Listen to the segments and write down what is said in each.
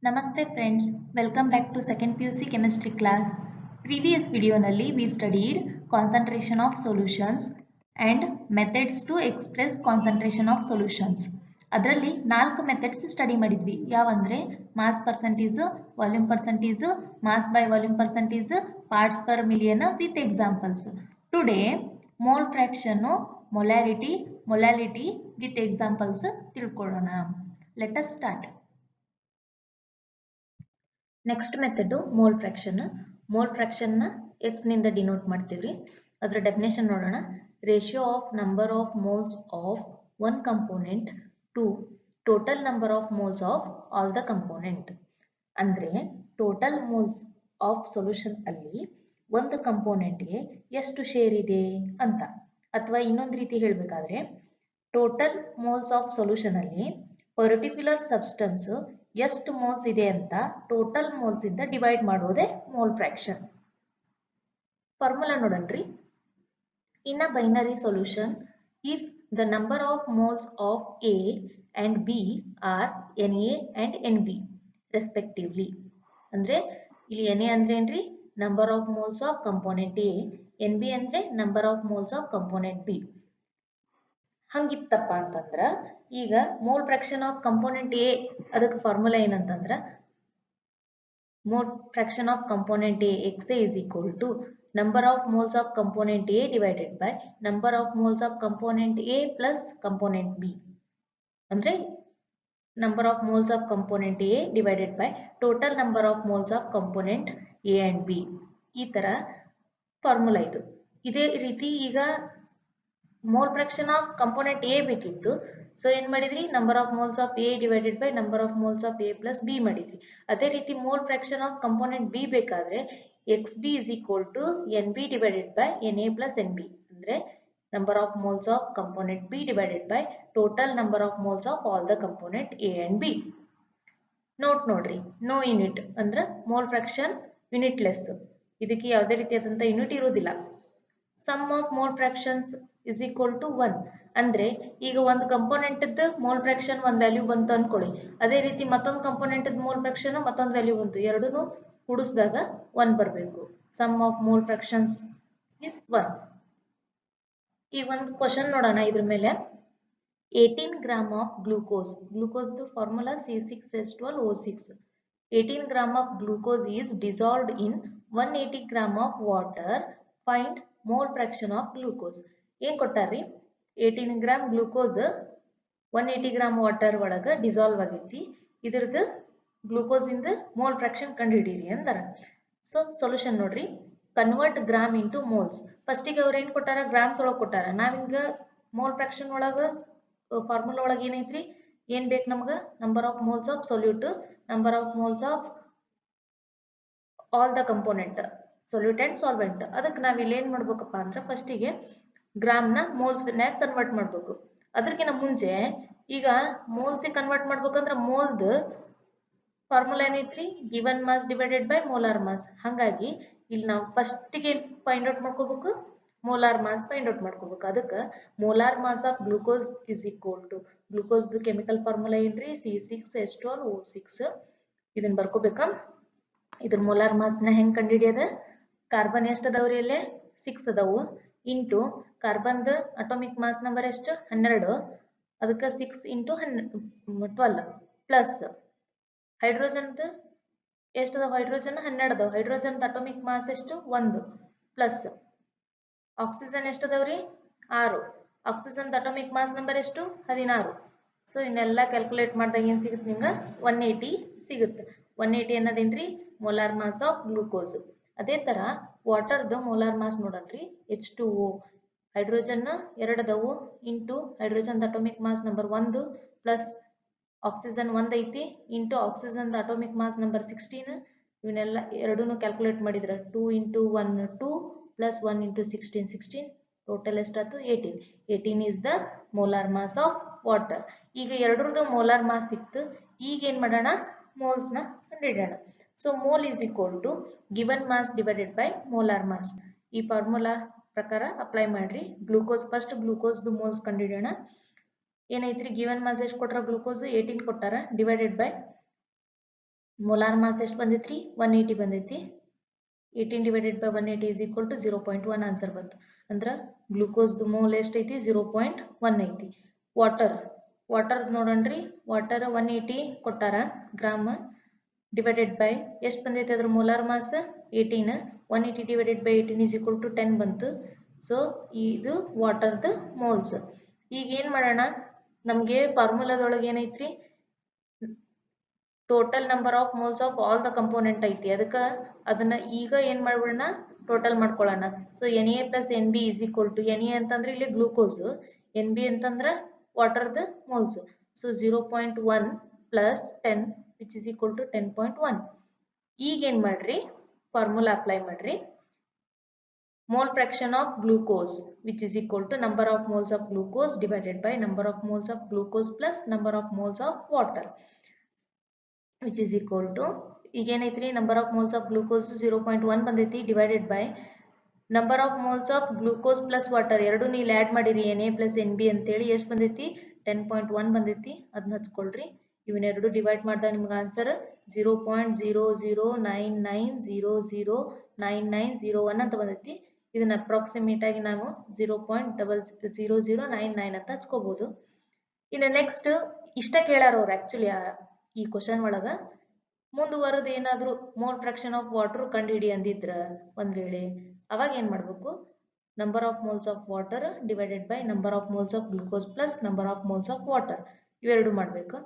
Namaste friends, welcome back to second PUC chemistry class. Previous video nalli we studied concentration of solutions and methods to express concentration of solutions. ಅದರಲ್ಲಿ 4 methods study ಮಾಡಿದ್ವಿ. ಯಾವಂದ್ರೆ mass percentage, volume percentage, mass by volume percentage, parts per million with examples. Today mole fraction, molality with examples ತಿಳ್ಕೊಳ್ಳೋಣ. Let us start. Next method mole fraction. Mole fraction ನ X ನಿಂದ denote ಮಾಡ್ತೀವಿ. ಅದರ definition ನೋಡೋಣ. Ratio of number of moles of one component to total number of moles of all the component. ಅಂದ್ರೆ total moles of solution ಅಲ್ಲಿ ಒಂದು ಕಂಪೋನೆಂಟ್ಗೆ ಎಷ್ಟು share ಇದೆ ಅಂತ. ಅಥವಾ ಇನ್ನೊಂದು ರೀತಿ ಹೇಳಬೇಕಾದ್ರೆ ಟೋಟಲ್ ಮೋಲ್ಸ್ ಆಫ್ ಸೊಲ್ಯೂಷನ್ ಅಲ್ಲಿ ಪರ್ಟಿಕ್ಯುಲರ್ ಸಬ್ಸ್ಟೆನ್ಸ್ ಎಷ್ಟು ಮೋಲ್ಸ್ ಇದೆ ಅಂತ ಟೋಟಲ್ ಮೋಲ್ಸ್ ಇಂದ ಡಿವೈಡ್ ಮಾಡೋದೇ ಮೋಲ್ ಫ್ರಾಕ್ಷನ್. ಫಾರ್ಮುಲಾ ನೋಡನ್ರಿ. In a binary solution, if the number of moles of A and B are NA and NB respectively. ಅಂದ್ರೆ ಇಲ್ಲಿ NA ಅಂದ್ರೆ ಏನ್ರಿ, number of moles of component A, NB ಅಂದ್ರೆ number of moles of component B. ಹಂಗಿತ್ತಪ್ಪ ಅಂತಂದ್ರ ಈಗ mole fraction of component A ಅದಕ್ಕೆ formula ಏನಂತಂದ್ರ mole fraction of component A XA is equal to number of moles of component A divided by number of moles of component A plus component B. ಅಂದ್ರೆ number of moles of component A divided by total number of moles of component A and B. ಈ ತರ formula ಇದು. ಇದೇ ರೀತಿ ಈಗ mole fraction of component A ಬೇಕಿತ್ತು. So ಏನ್ ಮಾಡಿದ್ರಿ, number of moles of A divided by number of moles of A plus B ಮಾಡಿದ್ರಿ. ಅದೇ ರೀತಿ mole fraction of component B ಬೇಕಾದ್ರೆ XB is equal to NB divided by NA plus NB. ಅಂದ್ರೆ number of moles of component B divided by total number of moles of all the component A and B. ನೋಡ್ರಿ, no unit ಅಂದ್ರೆ mole fraction unitless. ಇದಕ್ಕೆ ಯಾವುದೇ ರೀತಿಯಾದಂತ unit ಇರುವುದಿಲ್ಲ. Sum of mole fractions is equal to 1. ಅಂದ್ರೆ ಈಗ ಒಂದು component mole fraction ಒಂದ್ ವ್ಯಾಲ್ಯೂ ಬಂತು ಅನ್ಕೊಳ್ಳಿ. ಅದೇ ರೀತಿ ಮತ್ತೊಂದು ಕಂಪೋನೆಂಟ್ ಮೋಲ್ ಫ್ರಾಕ್ಷನ್ ಮತ್ತೊಂದು ವ್ಯಾಲ್ಯೂ ಬಂತು. ಎರಡನ್ನೂ ಕೂಡಿಸಿದಾಗ 1 ಬರಬೇಕು. Sum of mole fractions is 1. ಈಗ ಒಂದು ಕ್ವಶನ್ ನೋಡೋಣ ಇದ್ರ ಮೇಲೆ. 18 gram of glucose. Glucose formula C6H12O6. 18 gram of glucose is dissolved in 180 gram of water. Find mole fraction of glucose. ಏನ್ ಕೊಟ್ಟಾರ್ರಿ, 18 ಗ್ರಾಮ್ ಗ್ಲೂಕೋಸ್ 180 ಗ್ರಾಮ್ ವಾಟರ್ ಒಳಗ ಡಿಸಾಲ್ವ್ ಆಗೈತಿ. ಇದ್ರದ್ದು glucose ಇಂದ ಮೋಲ್ ಫ್ರಾಕ್ಷನ್ ಕಂಡುಹಿಡೀರಿ ಅಂತಾರ. ಸೊ ಸೊಲ್ಯೂಷನ್ ನೋಡ್ರಿ. Convert gram into moles. ಫಸ್ಟಿಗೆ ಅವ್ರು ಏನ್ ಕೊಟ್ಟಾರ, ಗ್ರಾಮ್ಸ್ ಒಳಗೆ ಕೊಟ್ಟಾರ. ನಾವಿಂಗ ಮೋಲ್ ಫ್ರಾಕ್ಷನ್ ಒಳಗ ಫಾರ್ಮುಲಾ ಒಳಗ ಏನೈತ್ರಿ, ಏನ್ ಬೇಕು ನಮ್ಗ, number of moles of solute, number of moles of all the component, solute and solvent. ಅದಕ್ಕೆ ನಾವ್ ಇಲ್ಲಿ ಏನ್ ಮಾಡ್ಬೇಕಪ್ಪ ಅಂದ್ರೆ ಫಸ್ಟಿಗೆ ಗ್ರಾಮ್ ನ ಮೋಲ್ಸ್ ನ್ಯಾಗ ಕನ್ವರ್ಟ್ ಮಾಡ್ಬೇಕು. ಅದಕ್ಕಿಂತ ಮುಂಚೆ ಈಗ ಮೋಲ್ಸ್ ಕನ್ವರ್ಟ್ ಮಾಡ್ಬೇಕಂದ್ರ ಮೋಲ್ದ್ ಫಾರ್ಮುಲಾ ಏನೈತ್ರಿ, given mass divided by molar mass. ಹಂಗಾಗಿ ಇಲ್ಲಿ ನಾವು ಫಸ್ಟಿಗೆ ಫೈಂಡ್ ಔಟ್ ಮಾಡ್ಕೋಬೇಕು, ಮೋಲಾರ್ ಮಾಸ್ ಫೈಂಡ್ ಔಟ್ ಮಾಡ್ಕೋಬೇಕು. ಅದಕ್ಕೆ molar mass of glucose is equal to, glucose chemical formula ಏನ್ರಿ, C6H12O6. ಇದನ್ನ ಬರ್ಕೋಬೇಕಾ. ಇದ್ರ ಮೋಲಾರ್ ಮಾಸ್ ನ ಹೆಂಗ್ ಕಂಡುಹಿಡಿಯೋದ, ಕಾರ್ಬನ್ ಎಷ್ಟು ಅದಾವ್ರಿ, ಅಲ್ಲೇ 6 ಅದಾವು, ಇಂಟು ಕಾರ್ಬನ್ದ ಅಟೋಮಿಕ್ ಮಾಸ್ ನಂಬರ್ ಎಷ್ಟು, 12. ಅದಕ್ಕೆ 6 ಇಂಟು 12 ಪ್ಲಸ್ ಹೈಡ್ರೋಜನ್ ಎಷ್ಟು ಅದಾವ, ಹೈಡ್ರೋಜನ್ 12 ಅದಾವ. ಹೈಡ್ರೋಜನ್ ಅಟೋಮಿಕ್ ಮಾಸ್ ಎಷ್ಟು, 1 ಪ್ಲಸ್ ಆಕ್ಸಿಜನ್ ಎಷ್ಟು ಅದಾವ್ರಿ, 6. ಆಕ್ಸಿಜನ್ ಅಟೋಮಿಕ್ ಮಾಸ್ ನಂಬರ್ ಎಷ್ಟು, 16. ಸೊ ಇನ್ನೆಲ್ಲ ಕ್ಯಾಲ್ಕುಲೇಟ್ ಮಾಡಿದಾಗ ಏನ್ ಸಿಗುತ್ತೆ ನಿಮ್ಗೆ, 180 ಸಿಗುತ್ತೆ. 180 ಅನ್ನೋದೇನ್ರಿ, ಮೋಲಾರ್ ಮಾಸ್ ಆಫ್ ಗ್ಲೂಕೋಸ್. ಅದೇ ತರ ವಾಟರ್ದು ಮೋಲಾರ್ ಮಾಸ್ ನೋಡನ್ರಿ, H2O. ಹೈಡ್ರೋಜನ್ 2 ಅದಾವು, into hydrogen atomic mass number 1 plus oxygen 1 ಐತಿ, into oxygen atomic mass number 16. ಇವನ್ನೆಲ್ಲ ಎರಡೂನು ಕ್ಯಾಲ್ಕುಲೇಟ್ ಮಾಡಿದ್ರೆ 2 ಇಂಟು 1 2 ಪ್ಲಸ್ 1 ಇಂಟು 16 16. ಟೋಟಲ್ ಎಷ್ಟಾಯ್ತು, 18. 18 is the molar mass of water. ಈಗ ಎರಡರದು ಮೋಲಾರ್ ಮಾಸ್ ಸಿಕ್ತು. ಈಗ ಏನ್ ಮಾಡೋಣ, ಮೋಲ್ಸ್ ನ ಕಂಡುಹಿಡಿಯೋಣ. So mole is equal to given mass divided by molar mass. ಈ ಫಾರ್ಮುಲಾ ಪ್ರಕಾರ ಅಪ್ಲೈ ಮಾಡ್ರಿ. ಗ್ಲೂಕೋಸ್ ಫಸ್ಟ್ ಗ್ಲೂಕೋಸ್ ಮೋಲ್ಸ್ ಕಂಡುಹಿಡಿಯೋಣ. ಏನೈತ್ರಿ, ಗಿವನ್ ಮಾಸ್ ಎಷ್ಟು ಕೊಟ್ಟಾರ, ಗ್ಲೂಕೋಸ್ 18 ಕೊಟ್ಟಾರ, ಡಿವೈಡೆಡ್ ಬೈ ಮೋಲಾರ್ ಮಾಸ್ ಎಷ್ಟು ಬಂದೈತ್ರಿ 180 ಬಂದೈತಿ 18 divided by 180 is equal to 0.1 answer ಬಂತು ಅಂದ್ರ ಗ್ಲೂಕೋಸ್ ಮೋಲ್ ಎಷ್ಟು ಐತಿ 0.1 ಐತಿ ವಾಟರ್ ನೋಡೋಣ್ರಿ ವಾಟರ್ 180 ಕೊಟ್ಟಾರ ಗ್ರಾಮ್ ಡಿವೈಡೆಡ್ ಬೈ ಎಷ್ಟು ಬಂದೈತಿ ಅದ್ರ molar mass 18 180 divided by 18 is equal to 10 ಬಂತು ಸೊ ಇದು ವಾಟರ್ದ ಮೋಲ್ಸ್ ಈಗ ಏನ್ ಮಾಡೋಣ ನಮಗೆ ಫಾರ್ಮುಲಾದೊಳಗೆ ಏನೈತ್ರಿ total number of moles of all the component ಐತಿ ಅದಕ್ಕೆ ಅದನ್ನ ಈಗ ಏನ್ ಮಾಡ್ಬಿಡೋಣ ಟೋಟಲ್ ಮಾಡ್ಕೊಳ್ಳೋಣ ಸೊ Na ಪ್ಲಸ್ Nb is equal to Na ಅಂತಂದ್ರೆ ಇಲ್ಲಿ ಗ್ಲೂಕೋಸ್ Nb ಅಂತಂದ್ರೆ ವಾಟರ್ದ moles so 0.1 plus 10 which is equal to 10.1 ಈಗ ಏನ್ ಮಾಡ್ರಿ ಫಾರ್ಮುಲಾ ಅಪ್ಲೈ ಮಾಡ್ರಿ mole fraction of glucose which is equal to number of moles of glucose divided by number of moles of glucose plus number of moles of water which is equal to again number of moles of glucose 0.1 ಬಂದೈತಿ divided by number of moles of glucose plus water ಎರಡು ನೀವು add ಮಾಡಿರಿ Na plus Nb ಅಂತ ಹೇಳಿ ಎಷ್ಟು ಬಂದೈತಿ 10.1 ಬಂದೈತಿ ಅದನ್ನ ಹಚ್ಕೊಳ್ರಿ ಇವನ್ನೆರಡು ಡಿವೈಡ್ ಮಾಡಿದಾಗ ನಿಮಗೆ ಆನ್ಸರ್ 0.0099009901 ಅಂತ ಬಂದೈತಿ ಇದನ್ನ ಅಪ್ರಾಕ್ಸಿಮೇಟ್ ಆಗಿ ನಾವು 0.0099 ಅಂತ ಹಚ್ಕೋಬಹುದು ಇನ್ನು ನೆಕ್ಸ್ಟ್ ಇಷ್ಟ ಕೇಳಾರ ಅವ್ರು ಆಕ್ಚುಲಿ ಈ ಕ್ವಶನ್ ಒಳಗ ಮುಂದುವರೆದು ಏನಾದ್ರು ಮೋಲ್ ಫ್ರಾಕ್ಷನ್ ಆಫ್ ವಾಟರ್ ಕಂಡುಹಿಡಿ ಅಂದಿದ್ರ ಒಂದ್ ವೇಳೆ ಅವಾಗ ಏನ್ ಮಾಡ್ಬೇಕು number of moles of water divided by number of moles of glucose plus number of moles of water ಇವೆರಡು ಮಾಡ್ಬೇಕು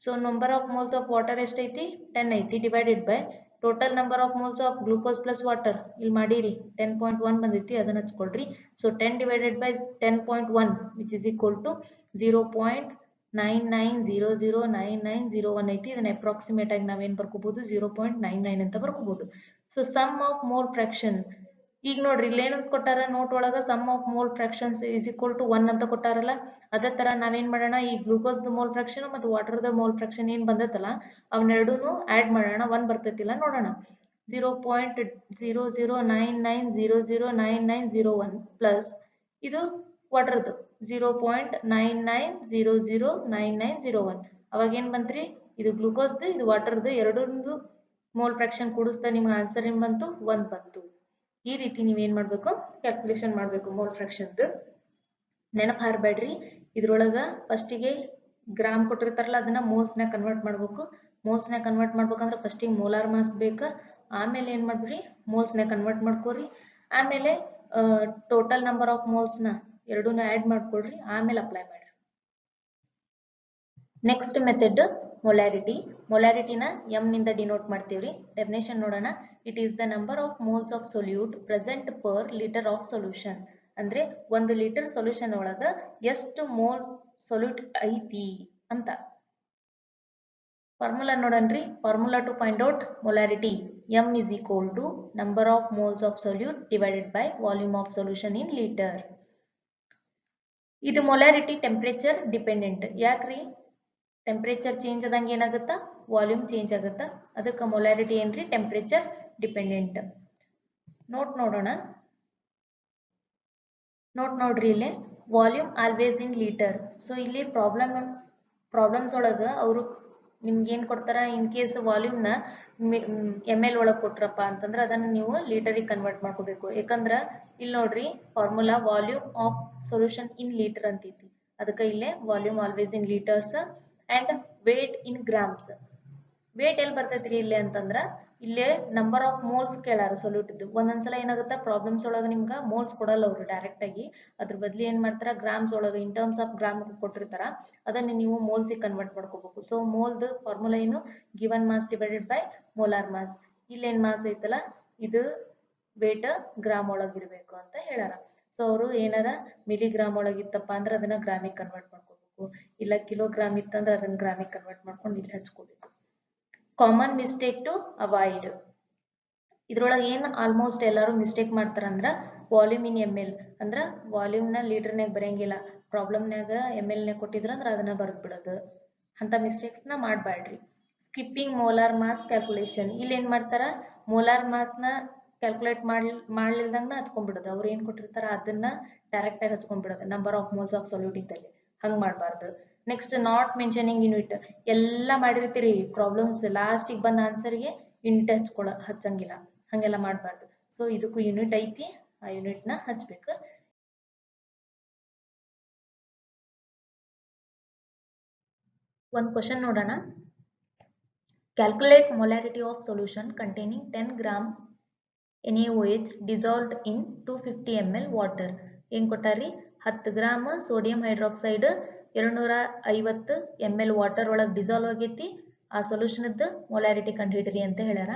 so number of moles of water ಎಷ್ಟೈತಿ 10 ಐತಿ divided by total number of moles of glucose plus water ಇಲ್ಲಿ ಮಾಡಿರಿ 10.1 ಬಂದೈತಿ ಅದನ್ನ ಹಚ್ಕೊಳ್ರಿ so 10 divided by 10.1 which is equal to 0.99009901 ಐತಿ ಇದನ್ನ ಅಪ್ರಾಕ್ಸಿಮೇಟ್ ಆಗಿ ನಾವೇನ್ ಬರ್ಕೋಬಹುದು 0.99 ಅಂತ ಬರ್ಕೋಬಹುದು so sum of mole fraction ಈಗ ನೋಡ್ರಿ ಇಲ್ಲಿ ಏನಂತ ಕೊಟ್ಟಾರ ನೋಟ್ ಒಳಗ sum of mole fractions is equal to 1 ಅಂತ ಕೊಟ್ಟಾರಲ್ಲ ಅದೇ ತರ ನಾವೇನ್ ಮಾಡೋಣ ಈ ಗ್ಲೂಕೋಸ್ ದ ಮೋಲ್ ಫ್ರಾಕ್ಷನ್ ಮತ್ತು ವಾಟರ್ ದ ಮೋಲ್ ಫ್ರಾಕ್ಷನ್ ಏನ್ ಬಂದತ್ತಲ್ಲ ಅವನ್ನೆರಡೂನು ಆಡ್ ಮಾಡೋಣ 1 ಬರ್ತೈತಿಲ್ಲ ನೋಡೋಣ 0.0099009901 ಪ್ಲಸ್ ಇದು ವಾಟರ್ದು 0.99009901 ಅವಾಗ ಏನ್ ಬಂತ್ರಿ ಇದು ಗ್ಲೂಕೋಸ್ದು ಇದು ವಾಟರ್ದು ಎರಡರದು ಮೋಲ್ ಫ್ರಾಕ್ಷನ್ ಕೂಡಿಸ್ತಾ ನಿಮ್ಗೆ ಆನ್ಸರ್ ಏನ್ ಬಂತು 1 ಬಂತು ಈ ರೀತಿ ನೀವೇನ್ ಮಾಡ್ಬೇಕು ಕ್ಯಾಲ್ಕುಲೇಷನ್ ಮಾಡ್ಬೇಕು ಮೋಲ್ ಫ್ರಾಕ್ಷನ್ದು ನೆನಪು ಹಾರಬೇಡ್ರಿ ಇದ್ರೊಳಗ ಫಸ್ಟಿಗೆ ಗ್ರಾಮ್ ಕೊಟ್ಟಿರ್ತಾರಲ್ಲ ಅದನ್ನ ಮೋಲ್ಸ್ನ ಕನ್ವರ್ಟ್ ಮಾಡ್ಬೇಕು ಮೋಲ್ಸ್ನ ಕನ್ವರ್ಟ್ ಮಾಡ್ಬೇಕಂದ್ರೆ ಫಸ್ಟಿಗೆ ಮೋಲಾರ್ ಮಾಸ್ ಬೇಕಾ ಆಮೇಲೆ ಏನ್ ಮಾಡ್ರಿ ಮೋಲ್ಸ್ನ ಕನ್ವರ್ಟ್ ಮಾಡ್ಕೋರಿ ಆಮೇಲೆ ಟೋಟಲ್ ನಂಬರ್ ಆಫ್ ಮೋಲ್ಸ್ನ ಎರಡೂನು ಆಡ್ ಮಾಡ್ಕೊಳ್ರಿ ಆಮೇಲೆ ಅಪ್ಲೈ ಮಾಡ್ರಿ ನೆಕ್ಸ್ಟ್ ಮೆಥಡ್ ಮೊಲಾರಿಟಿನ m ನಿಂದ ಡಿನೋಟ್ ಮಾಡ್ತೀವ್ರಿ ಡೆಫಿನೇಷನ್ ನೋಡೋಣ it is the number of moles of solute present per litre of solution ಅಂದ್ರೆ 1 ಲೀಟರ್ ಸೊಲ್ಯೂಷನ್ ಒಳಗ ಎಷ್ಟು ಮೋಲ್ ಸೊಲ್ಯೂಟ್ ಐತಿ ಅಂತ ಫಾರ್ಮುಲಾ ನೋಡನ್ರಿ formula to find out molarity m is equal to number of moles of solute divided by volume of solution in liter ಇದು molarity temperature dependent ಯಾಕ್ರಿ temperature change ಆದಂಗೆ ಏನಾಗುತ್ತಾ volume change ಆಗುತ್ತಾ ಅದಕ್ಕೆ molarity ಏನ್ರಿ temperature dependent ನೋಡ್ರಿ ಇಲ್ಲಿ volume always ಇನ್ litre so ಇಲ್ಲಿ problems ಒಳಗ ಅವರು ನಿಮ್ಗೆ ಏನ್ ಕೊಡ್ತಾರ ಇನ್ ಕೇಸ್ ವಾಲ್ಯೂಮ್ ನ ml ಒಳಗೆ ಕೊಟ್ರಪ್ಪ ಅಂತಂದ್ರೆ ಅದನ್ನ ನೀವು ಲೀಟರಿಗೆ ಕನ್ವರ್ಟ್ ಮಾಡ್ಕೋಬೇಕು ಯಾಕಂದ್ರ ಇಲ್ಲಿ ನೋಡ್ರಿ formula volume of solution in liter ಅಂತೈತಿ ಅದಕ್ಕೆ ಇಲ್ಲೇ volume always in liters and weight in grams weight ಎಲ್ಲಿ ಬರ್ತೈತ್ರಿ ಇಲ್ಲಿ ಅಂತಂದ್ರ ಇಲ್ಲೇ ನಂಬರ್ ಆಫ್ ಮೋಲ್ಸ್ ಕೇಳಾರ ಸೊಲ್ಯೂಟ್ ಇದ್ದು ಒಂದೊಂದ್ಸಲ ಏನಾಗುತ್ತಾ ಪ್ರಾಬ್ಲಮ್ಸ್ ಒಳಗ ನಿಮ್ಗ ಮೋಲ್ಸ್ ಕೊಡಲ್ಲ ಅವರು ಡೈರೆಕ್ಟ್ ಆಗಿ ಅದ್ರ ಬದ್ಲಿ ಏನ್ ಮಾಡ್ತಾರ ಗ್ರಾಮ್ಸ್ ಒಳಗ ಇನ್ ಟರ್ಮ್ಸ್ ಆಫ್ ಗ್ರಾಮ್ ಕೊಟ್ಟಿರ್ತಾರ ಅದನ್ನ ನೀವು ಮೋಲ್ಸ್ ಕನ್ವರ್ಟ್ ಮಾಡ್ಕೋಬೇಕು ಸೊ ಮೋಲ್ದ ಫಾರ್ಮುಲಾ ಏನು given mass divided by molar mass ಇಲ್ಲೇನ್ ಮಾಸ್ ಐತಲ್ಲ ಇದು ವೇಟ್ ಗ್ರಾಮ್ ಒಳಗಿರ್ಬೇಕು ಅಂತ ಹೇಳಾರ ಸೊ ಅವರು ಏನಾರ ಮಿಲಿಗ್ರಾಮ್ ಒಳಗಿತ್ತಪ್ಪ ಅಂದ್ರೆ ಅದನ್ನ ಗ್ರಾಮಿಗೆ ಕನ್ವರ್ಟ್ ಮಾಡ್ಕೋಬೇಕು ಇಲ್ಲ ಕಿಲೋಗ್ರಾಮ್ ಇತ್ತಂದ್ರೆ ಅದನ್ನ ಗ್ರಾಮಿಗೆ ಕನ್ವರ್ಟ್ ಮಾಡ್ಕೊಂಡು ಇಲ್ಲಿ ಹಚ್ಕೋಬೇಕು ಕಾಮನ್ ಮಿಸ್ಟೇಕ್ ಟು ಅವಾಯ್ಡ್ ಇದ್ರೊಳಗೆ ಏನ್ ಆಲ್ಮೋಸ್ಟ್ ಎಲ್ಲರೂ ಮಿಸ್ಟೇಕ್ ಮಾಡ್ತಾರಂದ್ರ ವಾಲ್ಯೂಮ್ ಇನ್ ml ಅಂದ್ರ ವಾಲ್ಯೂಮ್ ನ ಲೀಟರ್ನಾಗ ಬರಂಗಿಲ್ಲ ಪ್ರಾಬ್ಲಮ್ನಾಗ ml ನ ಕೊಟ್ಟಿದ್ರ ಅಂದ್ರ ಅದನ್ನ ಬರ್ದ್ ಬಿಡೋದು ಅಂತ ಮಿಸ್ಟೇಕ್ಸ್ ನ ಮಾಡ್ಬೇಡ್ರಿ ಸ್ಕಿಪ್ಪಿಂಗ್ ಮೋಲಾರ್ ಮಾಸ್ ಕ್ಯಾಲ್ಕುಲೇಷನ್ ಇಲ್ಲಿ ಏನ್ ಮಾಡ್ತಾರ ಮೋಲಾರ್ ಮಾಸ್ ನ ಕ್ಯಾಲ್ಕುಲೇಟ್ ಮಾಡ್ಲಿಲ್ದಂಗ ಹಚ್ಕೊಂಡ್ಬಿಡೋದು ಅವ್ರು ಏನ್ ಕೊಟ್ಟಿರ್ತಾರ ಅದನ್ನ ಡೈರೆಕ್ಟ್ ಆಗಿ ಹಚ್ಕೊಂಡ್ಬಿಡೋದು number of moles of solute ಇದ್ದಲ್ಲಿ ಹಂಗ್ ಮಾಡ್ಬಾರ್ದು ನೆಕ್ಸ್ಟ್ ನಾಟ್ ಮೆನ್ಷನಿಂಗ್ ಯೂನಿಟ್ ಎಲ್ಲ ಮಾಡಿರ್ತೀರಿ ಪ್ರಾಬ್ಲಮ್ಸ್ ಲಾಸ್ಟಿಗೆ ಬಂದ ಆನ್ಸರ್ಗೆ ಯೂನಿಟ್ ಹಚ್ಚಂಗಿಲ್ಲ, ಹಾಗೆಲ್ಲ ಮಾಡಬಾರ್ದು. ಸೊ ಇದಕ್ಕೂ ಯೂನಿಟ್ ಐತಿ, ಆ ಯೂನಿಟ್ನ ಹಚ್ಬೇಕು. ಒಂದು ಕ್ವಶನ್ ನೋಡೋಣ. Calculate molarity of solution containing 10 gram NaOH dissolved in 250 ml water. ಏನು ಕೊಟ್ಟಾರಿ? 10 gram sodium hydroxide 250 ml water ಒಳಗೆ ಡಿಸಾಲ್ವ್ ಆಗೈತಿ, ಆ ಸೊಲ್ಯೂಷನ್ದು ಮೊಲಾರಿಟಿ ಕಂಡುಹಿಡ್ರಿ ಅಂತ ಹೇಳ್ಯಾರ.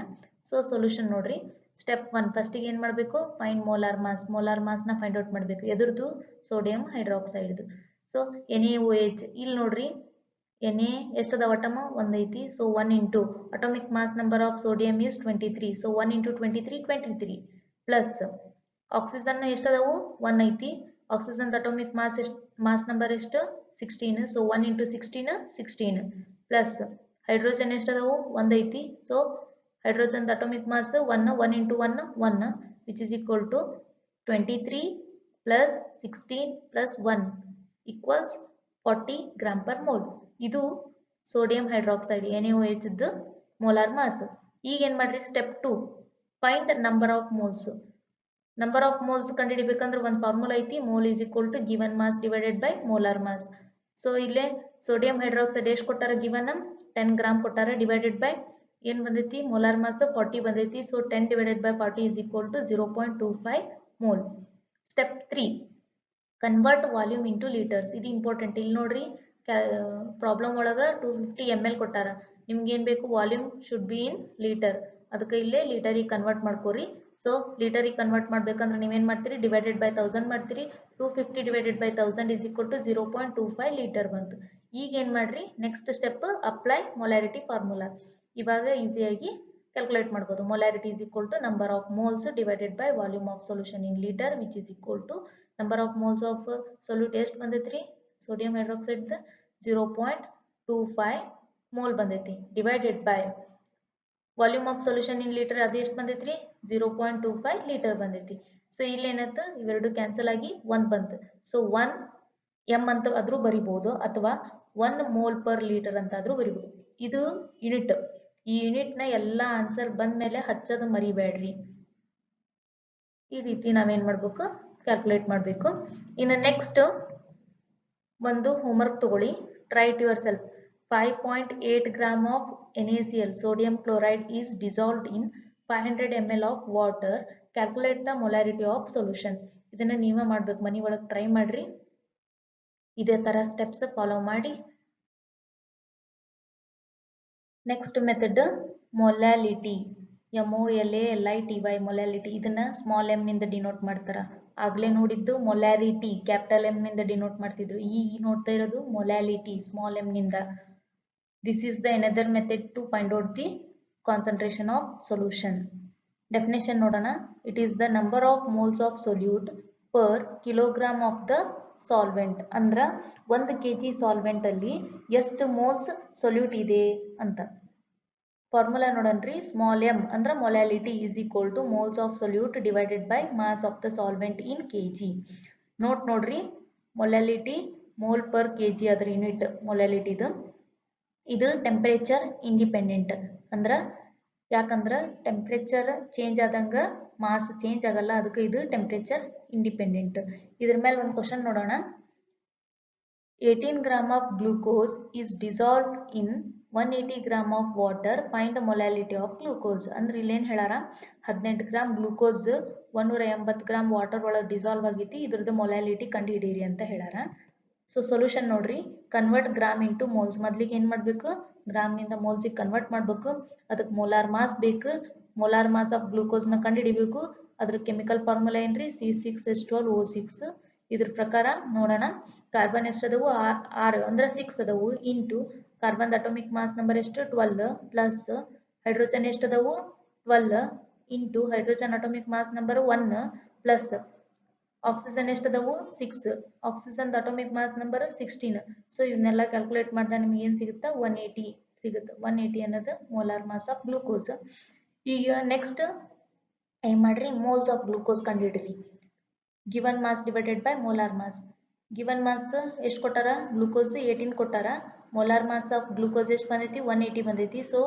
ಸೊ ಸೊಲ್ಯೂಷನ್ ನೋಡ್ರಿ. ಸ್ಟೆಪ್ 1 ಫಸ್ಟಿಗೆ ಏನು ಮಾಡಬೇಕು? Find molar mass. ಮೋಲಾರ್ ಮಾಸ್ನ ಫೈಂಡ್ ಔಟ್ ಮಾಡಬೇಕು. ಎದುರ್ದು? ಸೋಡಿಯಂ ಹೈಡ್ರಾಕ್ಸೈಡ್ದು. ಸೊ NaOH ಇಲ್ಲಿ ನೋಡ್ರಿ, Na ಎಷ್ಟದಾವ ಅಟಮ? 1 ಐತಿ. So 1 into atomic mass number of sodium is 23. So 1 into 23 23 plus oxygen ಎಷ್ಟದಾವು? 1 ಐತಿ. ಆಕ್ಸಿಜನ್ ಅಟೋಮಿಕ್ ಮಾಸ್ ನಂಬರ್ ಎಷ್ಟು? 16. ಸೊ 1 ಇಂಟು 16 16 ಪ್ಲಸ್ ಹೈಡ್ರೋಜನ್ ಎಷ್ಟದಾವು? 1 ಐತಿ. So hydrogen atomic mass 1 1 into 1 1 which is equal to 23 plus 16 plus 1 equals 40 gram per mole. ಇದು sodium hydroxide NaOH molar mass. ಈಗ ಏನು ಮಾಡ್ರಿ? Step 2 find number of moles. Number of moles ಕಂಡುಹಿಡಿಬೇಕಂದ್ರೆ ಒಂದು formula ಐತಿ, mole is equal to given mass divided by molar mass. So ಇಲ್ಲೇ sodium hydroxide ಎಷ್ಟು ಕೊಟ್ಟಾರ? ಗಿವನ್ 10 ಗ್ರಾಮ್ ಕೊಟ್ಟಾರ, ಡಿವೈಡೆಡ್ ಬೈ ಏನು ಬಂದೈತಿ? ಮೋಲಾರ್ ಮಾಸ್ 40 ಬಂದೈತಿ. So 10 divided by 40 is equal to 0.25 mole. Step 3 convert volume into litres. ಇದು important. ಇಲ್ಲಿ ನೋಡ್ರಿ, ಪ್ರಾಬ್ಲಮ್ ಒಳಗೆ 250 ml ಕೊಟ್ಟಾರ, ನಿಮ್ಗೆ ಏನು ಬೇಕು? Volume should be in litre. ಅದಕ್ಕೆ ಇಲ್ಲೇ ಲೀಟರಿಗೆ ಕನ್ವರ್ಟ್ ಮಾಡ್ಕೋರಿ. ಸೊ ಲೀಟರಿಗೆ ಕನ್ವರ್ಟ್ ಮಾಡ್ಬೇಕಂದ್ರೆ ನೀವೇನು ಮಾಡ್ತೀರಿ? ಡಿವೈಡೆಡ್ ಬೈ 1000 ಮಾಡ್ತೀರಿ. 250 divided by 1000 is equal to 0.25 litre ಬಂತು. ಈಗ ಏನು ಮಾಡ್ರಿ? Next step apply molarity formula. ಇವಾಗ ಈಸಿಯಾಗಿ ಕ್ಯಾಲ್ಕುಲೇಟ್ ಮಾಡ್ಬೋದು. Molarity is equal to number of moles divided by volume of solution in litre which is equal to number of moles of solute ಎಷ್ಟು ಬಂದೈತ್ರಿ? Sodium hydroxide 0.25 mole ಬಂದೈತಿ, divided by volume of solution in litre ಅದು ಎಷ್ಟು ಬಂದೈತ್ರಿ? 0.25 litre ಬಂದೈತಿ. So ಇಲ್ಲಿ ಏನಾಯ್ತು? ಇವೆರಡು cancel ಆಗಿ 1 ಬಂತು. ಸೊ 1 m ಅಂತ ಆದ್ರೂ ಬರಿಬಹುದು, ಅಥವಾ 1 ಮೋಲ್ ಪರ್ ಲೀಟರ್ ಅಂತ ಆದ್ರೂ ಬರಿಬಹುದು. ಇದು ಯೂನಿಟ್. ಈ ಯೂನಿಟ್ನ ಎಲ್ಲ ಆನ್ಸರ್ ಬಂದ ಮೇಲೆ ಹಚ್ಚೋದು ಮರಿಬೇಡ್ರಿ. ಈ ರೀತಿ ನಾವೇನ್ ಮಾಡ್ಬೇಕು? ಕ್ಯಾಲ್ಕುಲೇಟ್ ಮಾಡಬೇಕು. ಇನ್ನು ನೆಕ್ಸ್ಟ್ ಒಂದು ಹೋಮ್ವರ್ಕ್ ತಗೊಳ್ಳಿ. Try it your self. 5.8 gram of NaCl sodium chloride is dissolved in 500 ml of water. Calculate the molarity of solution. ಇದನ್ನ ನೀವೇ ಮಾಡ್ಬೇಕು, ಮನೆ ಒಳಗೆ ಟ್ರೈ ಮಾಡ್ರಿ. ಇದೇ ತರ ಸ್ಟೆಪ್ಸ್ ಫಾಲೋ ಮಾಡಿ. Next method molality. MOLALITY molality. ಇದನ್ನ ಸ್ಮಾಲ್ m ನಿಂದ ಡಿನೋಟ್ ಮಾಡ್ತಾರ. ಆಗ್ಲೇ ನೋಡಿದ್ದು ಮೊಲಾರಿಟಿ ಕ್ಯಾಪಿಟಲ್ M ನಿಂದ ಡಿನೋಟ್ ಮಾಡ್ತಿದ್ರು. ಈ ನೋಡ್ತಾ ಇರೋದು ಮೊಲಾಲಿಟಿ ಸ್ಮಾಲ್ m ನಿಂದ. This is the another method to find out the concentration of solution. Definition ನೋಡೋಣ. It is the number of moles of solute per kilogram of the solvent. ಅಂದ್ರ 1 kg solvent ಅಲ್ಲಿ ಎಷ್ಟು moles solute ಇದೆ ಅಂತ. Formula ನೋಡನ್ರಿ. Small m ಅಂದ್ರೆ molality is equal to moles of solute divided by mass of the solvent in kg. ನೋಡ್ರಿ, molality mole per kg ಅದ್ರ unit ಮೊಲಾಲಿಟಿದು. ಇದು ಟೆಂಪರೇಚರ್ ಇಂಡಿಪೆಂಡೆಂಟ್. ಅಂದ್ರ ಯಾಕಂದ್ರ ಟೆಂಪರೇಚರ್ ಚೇಂಜ್ ಆದಂಗ ಮಾಸ್ ಚೇಂಜ್ ಆಗಲ್ಲ, ಅದಕ್ಕೆ ಇದು ಟೆಂಪರೇಚರ್ ಇಂಡಿಪೆಂಡೆಂಟ್. ಇದ್ರ ಮೇಲೆ ಒಂದು ಕ್ವಶನ್ ನೋಡೋಣ. 18 gram of glucose is dissolved in 180 gram of water. Find molality of glucose. ಅಂದ್ರೆ ಇಲ್ಲೇನು ಹೇಳಾರ? 18 ಗ್ರಾಮ್ ಗ್ಲೂಕೋಸ್ 180 ಗ್ರಾಮ್ ವಾಟರ್ ಒಳಗೆ ಡಿಸಾಲ್ವ್ ಆಗೈತಿ, ಇದ್ರದ್ದು ಮೊಲಾಲಿಟಿ ಕಂಡು ಹಿಡೀರಿ ಅಂತ ಹೇಳಾರ. ಸೊ ಸೊಲ್ಯೂಷನ್ ನೋಡ್ರಿ. Convert gram into moles. ಮೊದ್ಲಿಗೆ ಏನು ಮಾಡಬೇಕು? ಗ್ರಾಮ್ನಿಂದ ಮೋಲ್ಸಿಗೆ ಕನ್ವರ್ಟ್ ಮಾಡಬೇಕು. ಅದಕ್ಕೆ ಮೋಲಾರ್ ಮಾಸ್ ಬೇಕು. ಮೋಲಾರ್ ಮಾಸ್ ಆಫ್ ಗ್ಲೂಕೋಸ್ನ ಕಂಡು ಹಿಡಿಬೇಕು. ಅದ್ರ ಕೆಮಿಕಲ್ ಫಾರ್ಮುಲಾ ಏನ್ರಿ? C6H12O6. ಇದ್ರ ಪ್ರಕಾರ ನೋಡೋಣ. ಕಾರ್ಬನ್ ಎಷ್ಟದವು? 6 ಅಂದ್ರೆ 6 ಅದಾವು. Into carbon atomic mass number ಎಷ್ಟು? 12 ಪ್ಲಸ್ ಹೈಡ್ರೋಜನ್ ಎಷ್ಟದವು? 12 into hydrogen atomic mass number 1 plus oxygen ಎಷ್ಟದವು? 6. Oxygen atomic mass number 16. So ಇವನ್ನೆಲ್ಲ ಕ್ಯಾಲ್ಕುಲೇಟ್ ಮಾಡಿದಾಗ ನಿಮ್ಗೆ ಏನು ಸಿಗುತ್ತಾ? 180 ಸಿಗುತ್ತೆ. 180 ಅನ್ನೋದು ಮೋಲಾರ್ ಮಾಸ್ ಆಫ್ ಗ್ಲೂಕೋಸ್. ಈಗ ನೆಕ್ಸ್ಟ್ ಏನ್ ಮಾಡ್ರಿ? ಮೋಲ್ಸ್ ಆಫ್ ಗ್ಲೂಕೋಸ್ ಕಂಡುಹಿಡ್ರಿ. Given mass divided by molar mass. Given mass ಎಷ್ಟು ಕೊಟ್ಟಾರ ಗ್ಲೂಕೋಸ್ 18 ಕೊಟ್ಟಾರ ಮೊಲಾರ್ ಮಾಸ್ ಆಫ್ ಗ್ಲೂಕೋಸ್ ಎಷ್ಟು ಬಂದೈತಿ 180 ಬಂದೈತಿ ಸೊ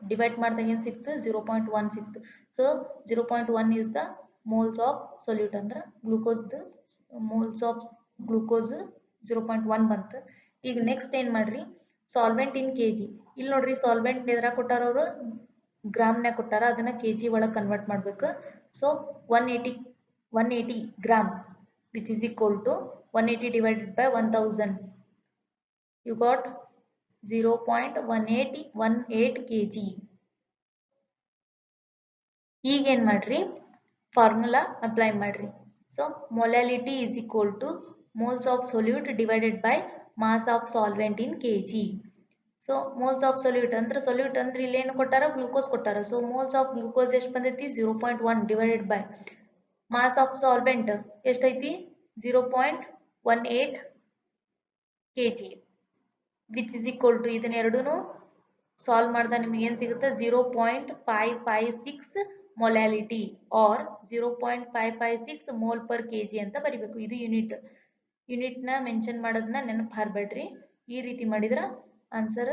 ಡಿವೈಡ್ ಮಾಡಿದಾಗ ಏನು ಸಿಕ್ತು 0.1 ಸಿಕ್ತು so 0.1 is the moles of solute ಅಂದ್ರೆ ಗ್ಲೂಕೋಸ್ ಮೋಲ್ಸ್ ಆಫ್ ಗ್ಲೂಕೋಸ್ 0.1 ಬಂತು ಈಗ ನೆಕ್ಸ್ಟ್ ಏನು ಮಾಡ್ರಿ ಸಾಲ್ವೆಂಟ್ ಇನ್ ಕೆಜಿ ಇಲ್ಲಿ ನೋಡ್ರಿ ಸಾಲ್ವೆಂಟ್ ಎದ್ರಾಗ ಕೊಟ್ಟಾರ ಅವರು ಗ್ರಾಮ್ನಾಗ ಕೊಟ್ಟಾರ ಅದನ್ನ ಕೆಜಿ ಒಳಗೆ ಕನ್ವರ್ಟ್ ಮಾಡ್ಬೇಕು so 180 gram which is equal to 180 divided by 1000 you got 0.18 kg ಈಗ ಏನು ಮಾಡ್ರಿ ಫಾರ್ಮುಲಾ ಅಪ್ಲೈ ಮಾಡ್ರಿ so molality is equal to moles of solute divided by mass of solvent in kg so moles of solute ಅಂದ್ರೆ ಇಲ್ಲಿ ಏನು ಕೊಟ್ಟಾರ glucose ಕೊಟ್ಟಾರ so moles of glucose ಎಷ್ಟು ಬಂದೈತಿ 0.1 divided by mass of solvent ಎಷ್ಟೈತಿ 0.18 kg which is equal to ಇದನ್ನ ಎರಡೂನು solve ಮಾಡಿದ ನಿಮಗೆ ಏನು ಸಿಗುತ್ತೆ 0.556 molality or 0.556 mole per KG ಅಂತ ಬರಿಬೇಕು ಇದು ಯೂನಿಟ್ನ ಮೆನ್ಷನ್ ಮಾಡೋದನ್ನ ನೆನಪು ಹಾರಬೇಡ್ರಿ ಈ ರೀತಿ ಮಾಡಿದ್ರೆ ಆನ್ಸರ್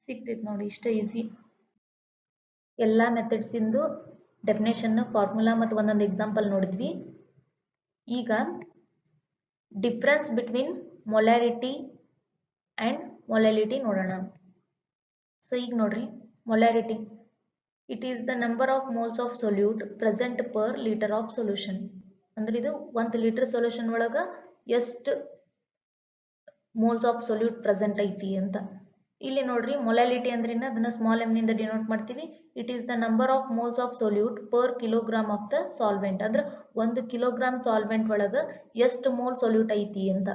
ಸಿಗ್ತೈತೆ ನೋಡಿ ಇಷ್ಟ ಈಸಿ ಎಲ್ಲ ಮೆಥಡ್ಸ್ ಇಂದು ಡೆಫಿನೇಷನ್ ಫಾರ್ಮುಲಾ ಮತ್ತು ಒಂದೊಂದು ಎಕ್ಸಾಂಪಲ್ ನೋಡಿದ್ವಿ ಈಗ difference between molarity and molality ನೋಡೋಣ ಸೊ ಈಗ ನೋಡ್ರಿ molarity it is the number of moles of solute present per litre of solution ಅಂದ್ರೆ ಇದು 1 ಲೀಟರ್ ಸೊಲ್ಯೂಷನ್ ಒಳಗ ಎಷ್ಟು ಮೋಲ್ಸ್ ಆಫ್ ಸೊಲ್ಯೂಟ್ ಪ್ರೆಸೆಂಟ್ ಐತಿ ಅಂತ ಇಲ್ಲಿ ನೋಡ್ರಿ ಮೊಲಾಲಿಟಿ ಅಂದ್ರೆ ಅದನ್ನ ಸ್ಮಾಲ್ ಎಮ್ ನಿಂದ ಡಿನೋಟ್ ಮಾಡ್ತೀವಿ it is the number of moles of solute per kilogram of the solvent ಅಂದ್ರೆ 1 ಕಿಲೋಗ್ರಾಮ್ ಸಾಲ್ವೆಂಟ್ ಒಳಗ ಎಷ್ಟು ಮೋಲ್ ಸೊಲ್ಯೂಟ್ ಐತಿ ಅಂತ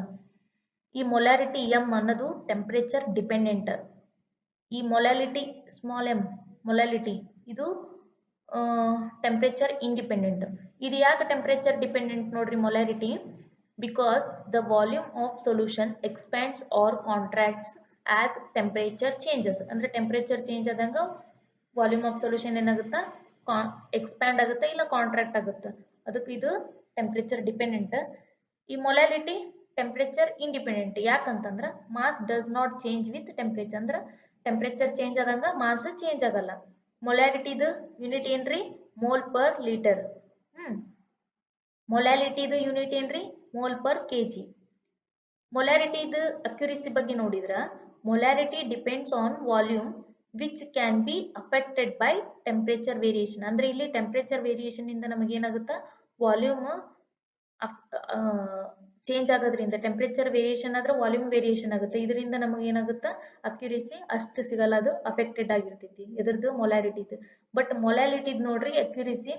ಈ ಮೊಲಾರಿಟಿ ಎಂ ಅನ್ನೋದು ಟೆಂಪರೇಚರ್ ಡಿಪೆಂಡೆಂಟ್ ಈ ಮೊಲಾಲಿಟಿ ಸ್ಮಾಲ್ ಎಂ ಮೊಲಾಲಿಟಿ ಇದು ಟೆಂಪರೇಚರ್ ಇಂಡಿಪೆಂಡೆಂಟ್ ಇದು ಯಾಕೆ ಟೆಂಪರೇಚರ್ ಡಿಪೆಂಡೆಂಟ್ ನೋಡ್ರಿ molarity because the volume of solution expands or contracts as temperature changes ಅಂದ್ರೆ ಟೆಂಪರೇಚರ್ ಚೇಂಜ್ ಆದಂಗ ವಾಲ್ಯೂಮ್ ಆಫ್ ಸೊಲ್ಯೂಷನ್ ಏನಾಗುತ್ತೆ ಎಕ್ಸ್ಪ್ಯಾಂಡ್ ಆಗುತ್ತೆ ಇಲ್ಲ ಕಾಂಟ್ರಾಕ್ಟ್ ಆಗುತ್ತೆ ಅದಕ್ಕೆ ಇದು ಟೆಂಪರೇಚರ್ ಡಿಪೆಂಡೆಂಟ್ ಈ ಮೊಲಾಲಿಟಿ ಟೆಂಪರೇಚರ್ ಇಂಡಿಪೆಂಡೆಂಟ್ ಯಾಕಂತಂದ್ರೆ mass does not change with temperature ಅಂದ್ರೆ ಟೆಂಪರೇಚರ್ ಚೇಂಜ್ ಆದಂಗ ಮಾಸ್ ಚೇಂಜ್ ಆಗಲ್ಲ ಮೊಲಾಲಿಟಿದು ಯೂನಿಟ್ ಏನ್ರಿ ಮೋಲ್ ಪರ್ ಲೀಟರ್ ಮೊಲಾಲಿಟಿದು ಯೂನಿಟ್ ಏನ್ರಿ ಮೋಲ್ ಪರ್ ಕೆಜಿ ಮೊಲಾರಿಟಿದು ಅಕ್ಯುರಸಿ ಬಗ್ಗೆ ನೋಡಿದ್ರ molarity depends on volume which can be affected by temperature variation ಅಂದ್ರೆ ಇಲ್ಲಿ ಟೆಂಪರೇಚರ್ ವೇರಿಯೇಷನ್ ಇಂದ ನಮಗೆ ಏನಾಗುತ್ತೆ ವಾಲ್ಯೂಮ್ ಚೇಂಜ್ ಆಗೋದ್ರಿಂದ ಟೆಂಪರೇಚರ್ ವೇರಿಯೇಷನ್ ಆದ್ರೆ ವಾಲ್ಯೂಮ್ ವೇರಿಯೇಷನ್ ಆಗುತ್ತೆ ಇದರಿಂದ ನಮಗೆ ಏನಾಗುತ್ತೆ ಅಕ್ಯುರಸಿ ಅಷ್ಟು ಸಿಗಲ್ಲ ಅದು ಅಫೆಕ್ಟೆಡ್ ಆಗಿರ್ತೈತಿ ಇದ್ರದ್ದು ಮೊಲಾರಿಟಿದು ಬಟ್ ಮೊಲಾಲಿಟಿದ್ ನೋಡ್ರಿ ಅಕ್ಯುರಸಿ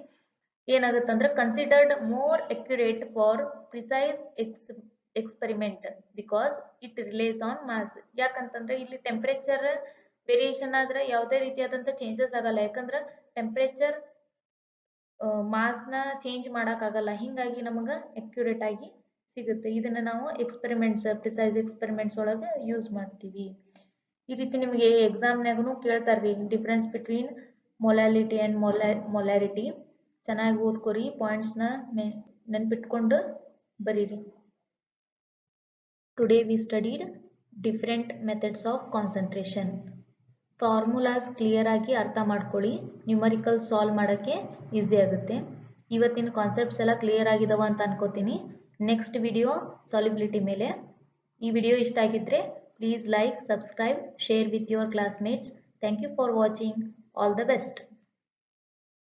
ಏನಾಗುತ್ತೆ ಅಂದ್ರೆ considered more accurate for precise experiment because it relies on mass ಯಾಕಂತಂದ್ರೆ ಇಲ್ಲಿ ಟೆಂಪರೇಚರ್ ವೇರಿಯೇಷನ್ ಆದ್ರೆ ಯಾವುದೇ ರೀತಿಯಾದಂತ ಚೇಂಜಸ್ ಆಗಲ್ಲ ಯಾಕಂದ್ರೆ ಟೆಂಪರೇಚರ್ ಮಾಸ್ ನ ಚೇಂಜ್ ಮಾಡಕ್ ಆಗಲ್ಲ ಹಿಂಗಾಗಿ ನಮಗೆ ಅಕ್ಯುರೇಟ್ ಆಗಿ ಸಿಗುತ್ತೆ ಇದನ್ನ ನಾವು ಎಕ್ಸ್ಪೆರಿಮೆಂಟ್ಸ್ ಪ್ರಿಸೈಸ್ ಎಕ್ಸ್ಪೆರಿಮೆಂಟ್ಸ್ ಒಳಗೆ ಯೂಸ್ ಮಾಡ್ತೀವಿ ಈ ರೀತಿ ನಿಮಗೆ ಎಕ್ಸಾಮ್ನಾಗೂ ಕೇಳ್ತಾರ್ರಿ difference between molality and molarity ಚೆನ್ನಾಗಿ ಓದ್ಕೋರಿ ಪಾಯಿಂಟ್ಸ್ ನ ನೆನ್ಪಿಟ್ಕೊಂಡು ಬರೀರಿ Today we studied different methods of concentration. Formulas clear ಆಗಿ ಅರ್ಥ ಮಾಡ್ಕೊಳ್ಳಿ ನ್ಯೂಮರಿಕಲ್ ಸಾಲ್ವ್ ಮಾಡೋಕ್ಕೆ ಈಸಿ ಆಗುತ್ತೆ ಇವತ್ತಿನ ಕಾನ್ಸೆಪ್ಟ್ಸ್ ಎಲ್ಲ ಕ್ಲಿಯರ್ ಆಗಿದಾವ ಅಂತ ಅನ್ಕೋತೀನಿ ನೆಕ್ಸ್ಟ್ ವಿಡಿಯೋ ಸಾಲ್ಯುಬಿಲಿಟಿ ಮೇಲೆ ಈ ವಿಡಿಯೋ ಇಷ್ಟ ಆಗಿದ್ರೆ please like subscribe share with your classmates thank you for watching all the best